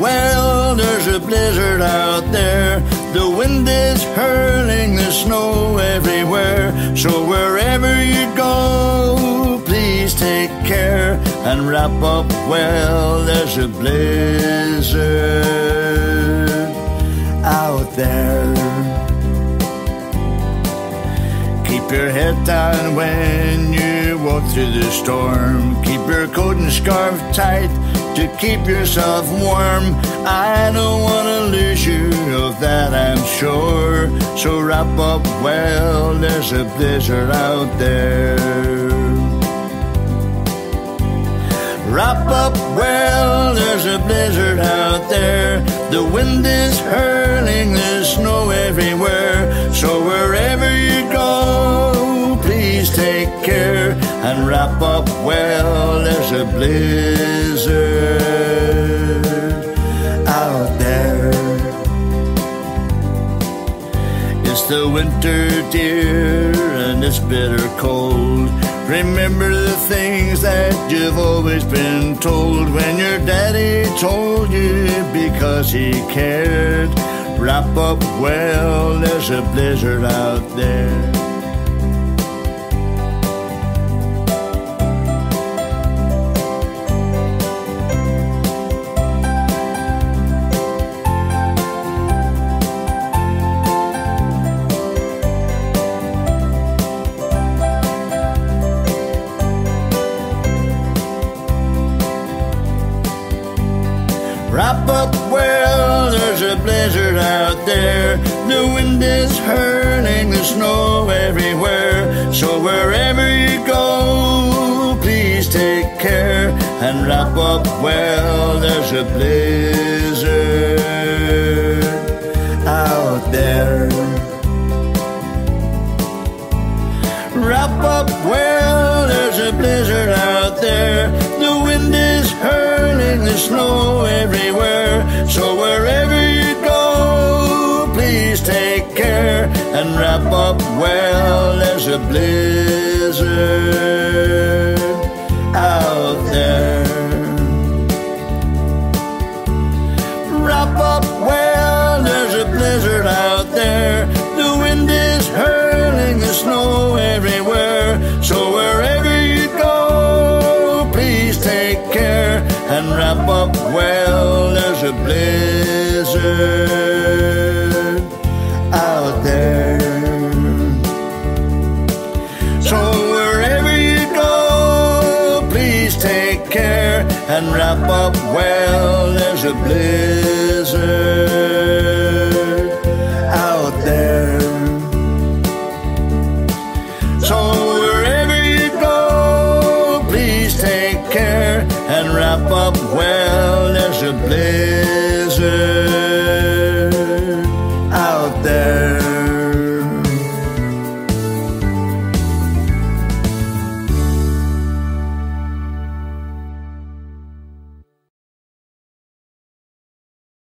well, there's a blizzard out there. The wind is hurling the snow everywhere. So wherever you go, please take care and wrap up well. There's a blizzard out there. Keep your head down when you walk through the storm. Keep your coat and scarf tight to keep yourself warm. I don't want to lose you, of that I'm sure. So wrap up well, there's a blizzard out there. Wrap up well, there's a blizzard out there. The wind is hurling the snow everywhere. So wherever you go, please take care and wrap up well. There's a blizzard out there. It's the winter, dear, and it's bitter cold. Remember the things that you've always been told when your daddy told you because he cared. Wrap up well, there's a blizzard out there. Wrap up well, there's a blizzard out there. The wind is hurling the snow everywhere. So wherever you go, please take care and wrap up well. There's a blizzard out there. Wrap up well, there's a blizzard out there. The wind is hurling the snow everywhere. So wherever you go, please take care and wrap up well. There's a blizzard out there. Wrap up well, there's a blizzard out there. The wind is hurling the snow everywhere. So wherever you go, please take care and wrap up well. There's a blizzard out there. So wherever you go, please take care and wrap up well. There's a blizzard out there. So wherever you go, please take care and wrap up well. There's a blizzard